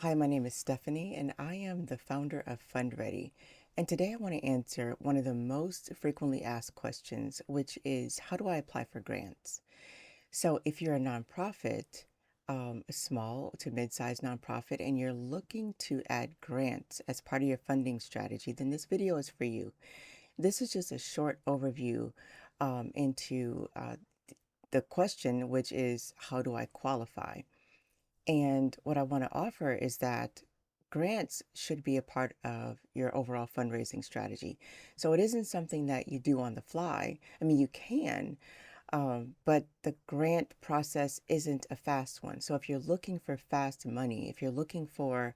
Hi, my name is Stephanie, and I am the founder of FundReady. And today I want to answer one of the most frequently asked questions, which is how do I apply for grants? So, if you're a nonprofit, a small to mid-sized nonprofit, and you're looking to add grants as part of your funding strategy, then this video is for you. This is just a short overview into the question, which is how do I qualify? And what I want to offer is that grants should be a part of your overall fundraising strategy. So it isn't something that you do on the fly. I mean, you can, but the grant process isn't a fast one. So if you're looking for fast money, if you're looking for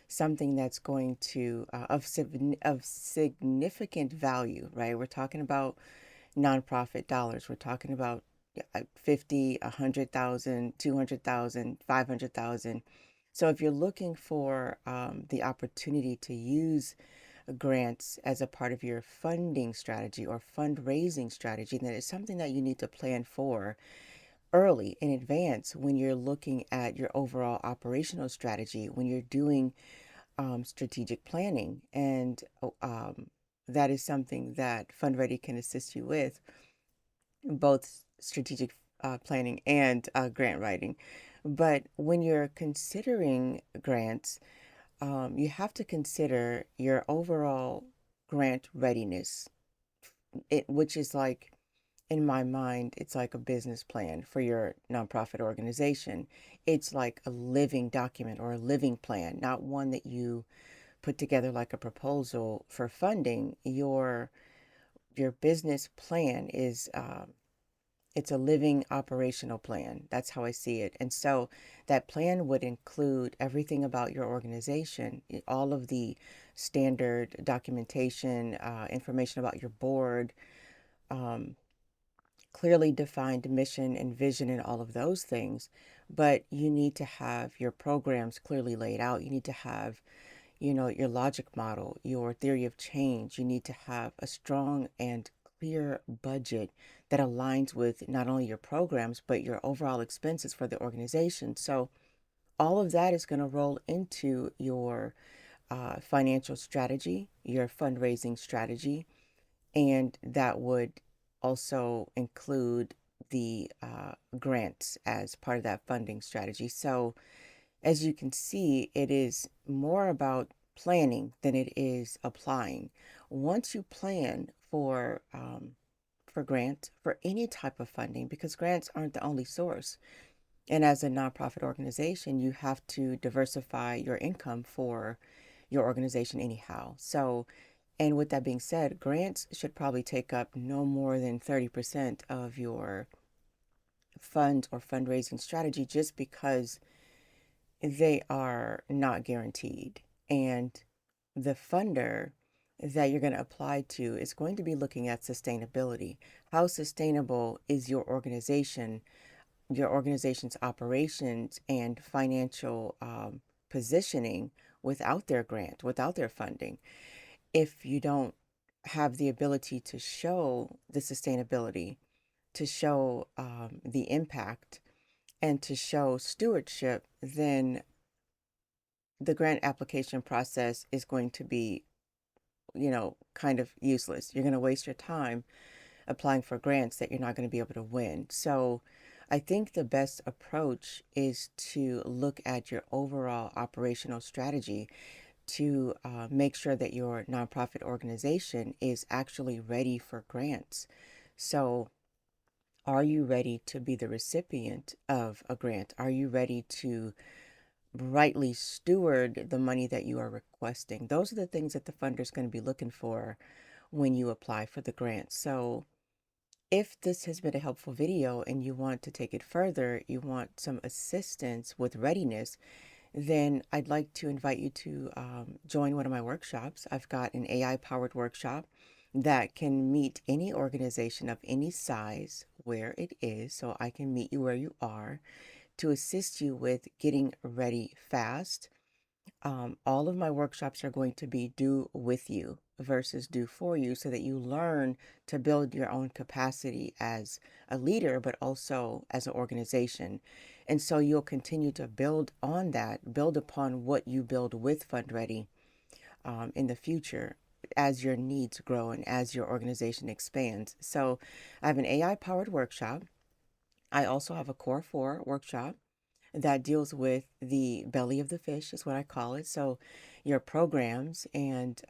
something that's going to of significant value, right? We're talking about nonprofit dollars. We're talking about 50, 100,000, 200,000, 500,000. So if you're looking for the opportunity to use grants as a part of your funding strategy or fundraising strategy, then it's something that you need to plan for early in advance when you're looking at your overall operational strategy, when you're doing strategic planning. And that is something that FundReady can assist you with, both strategic planning and grant writing. But when you're considering grants, you have to consider your overall grant readiness, which is like, in my mind, it's like a business plan for your nonprofit organization. It's like a living document or a living plan, not one that you put together like a proposal for funding. Your business plan is it's a living operational plan. That's how I see it. And so that plan would include everything about your organization, all of the standard documentation, information about your board, um, clearly defined mission and vision, and all of those things. But you need to have your programs clearly laid out. You need to have, your logic model, your theory of change. You need to have a strong and clear budget that aligns with not only your programs, but your overall expenses for the organization. So all of that is going to roll into your financial strategy, your fundraising strategy, and that would also include the grants as part of that funding strategy. So as you can see, it is more about planning than it is applying. Once you plan for grants for any type of funding, because grants aren't the only source, and as a nonprofit organization, you have to diversify your income for your organization anyhow. So, and with that being said, grants should probably take up no more than 30% of your fund or fundraising strategy, just because they are not guaranteed. And the funder that you're going to apply to is going to be looking at sustainability. How sustainable is your organization's operations and financial positioning without their grant, without their funding? If you don't have the ability to show the sustainability, to show the impact, and to show stewardship, then the grant application process is going to be, kind of useless. You're going to waste your time applying for grants that you're not going to be able to win. So I think the best approach is to look at your overall operational strategy to make sure that your nonprofit organization is actually ready for grants. So, are you ready to be the recipient of a grant? Are you ready to rightly steward the money that you are requesting? Those are the things that the funder is going to be looking for when you apply for the grant. So, if this has been a helpful video and you want to take it further, you want some assistance with readiness, then I'd like to invite you to join one of my workshops. I've got an AI powered workshop that can meet any organization of any size where it is. So I can meet you where you are to assist you with getting ready fast. All of my workshops are going to be do with you versus do for you, so that you learn to build your own capacity as a leader, but also as an organization. And so you'll continue to build on that, build upon what you build with FundReady in the future as your needs grow and as your organization expands. So I have an AI powered workshop. I also have a Core 4 workshop that deals with the belly of the fish, is what I call it. So your programs, and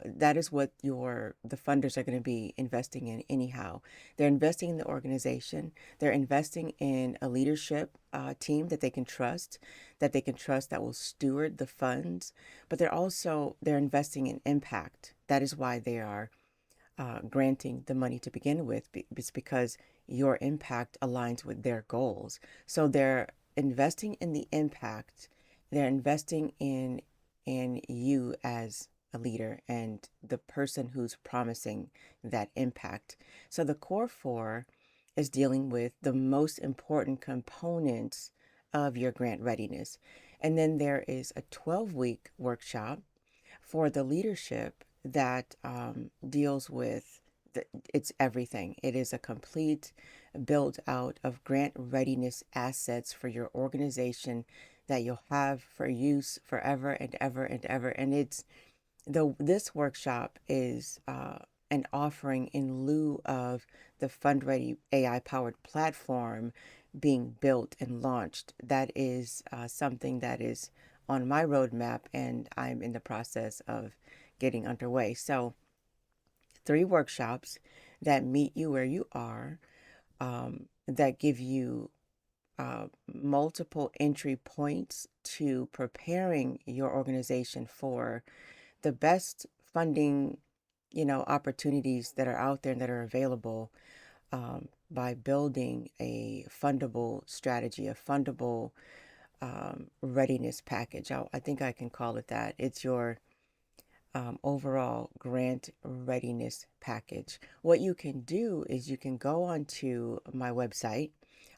that is what the funders are going to be investing in anyhow. They're investing in the organization. They're investing in a leadership team that they can trust that will steward the funds. But they're investing in impact. That is why they are granting the money to begin with. It's because your impact aligns with their goals. So they're investing in the impact. They're investing in you as a leader and the person who's promising that impact. So the core four is dealing with the most important components of your grant readiness. And then there is a 12-week workshop for the leadership that deals with it's everything. It is a complete build out of grant readiness assets for your organization that you'll have for use forever and ever and ever. And this workshop is an offering in lieu of the FundReady AI powered platform being built and launched. That is something that is on my roadmap, and I'm in the process of getting underway. So, 3 workshops that meet you where you are, that give you multiple entry points to preparing your organization for the best funding, opportunities that are out there and that are available, by building a fundable strategy, a fundable readiness package. I think I can call it that. It's your overall grant readiness package. What you can do is you can go onto my website.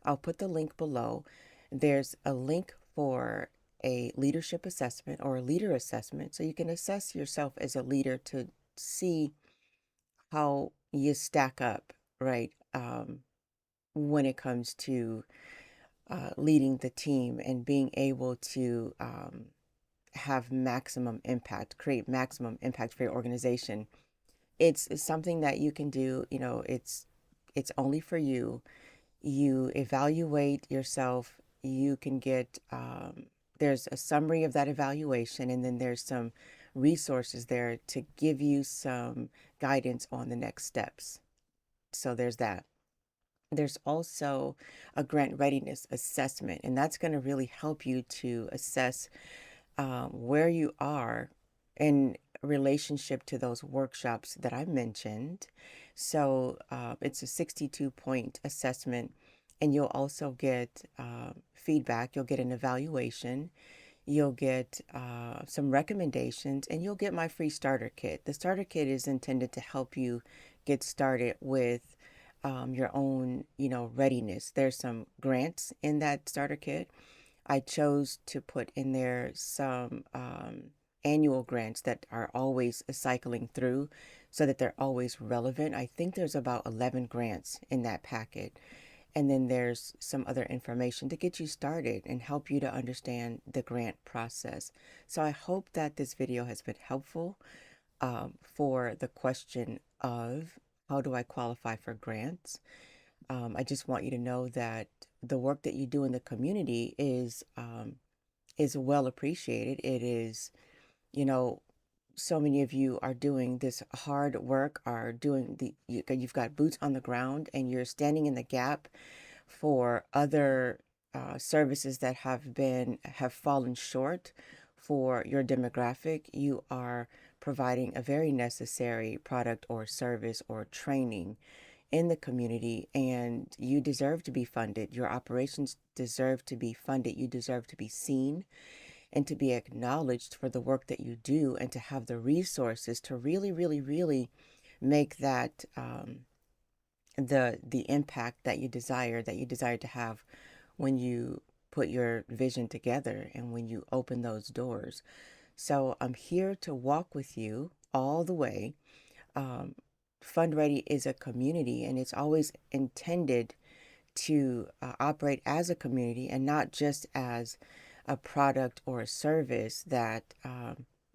I'll put the link below. There's a link for a leadership assessment or a leader assessment. So you can assess yourself as a leader to see how you stack up, right? When it comes to leading the team and being able to have maximum impact, create maximum impact for your organization. It's something that you can do. It's only for you. You evaluate yourself. You can get there's a summary of that evaluation, and then there's some resources there to give you some guidance on the next steps. So there's that. There's also a grant readiness assessment, and that's going to really help you to assess where you are in relationship to those workshops that I mentioned. So it's a 62-point assessment, and you'll also get feedback. You'll get an evaluation. You'll get some recommendations, and you'll get my free starter kit. The starter kit is intended to help you get started with your own, readiness. There's some grants in that starter kit. I chose to put in there some annual grants that are always cycling through so that they're always relevant. I think there's about 11 grants in that packet. And then there's some other information to get you started and help you to understand the grant process. So I hope that this video has been helpful for the question of how do I qualify for grants? I just want you to know that the work that you do in the community is well appreciated. It is, you know, so many of you are doing this hard work, are doing you've got boots on the ground, and you're standing in the gap for other services that have fallen short for your demographic. You are providing a very necessary product or service or training in the community, and you deserve to be funded. Your operations deserve to be funded. You deserve to be seen and to be acknowledged for the work that you do, and to have the resources to really, really, really make that the impact that you desire to have when you put your vision together and when you open those doors. So I'm here to walk with you all the way. um, FundReady is a community, and it's always intended to operate as a community and not just as a product or a service that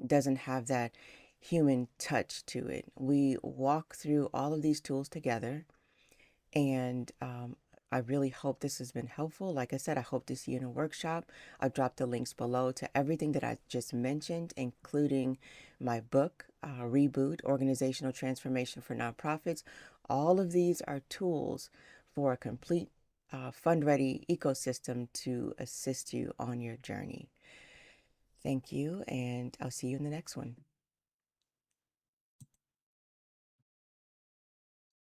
doesn't have that human touch to it. We walk through all of these tools together, and I really hope this has been helpful. Like I said, I hope to see you in a workshop. I'll drop the links below to everything that I just mentioned, including my book, Reboot, Organizational Transformation for Nonprofits. All of these are tools for a complete fund ready ecosystem to assist you on your journey. Thank you, and I'll see you in the next one.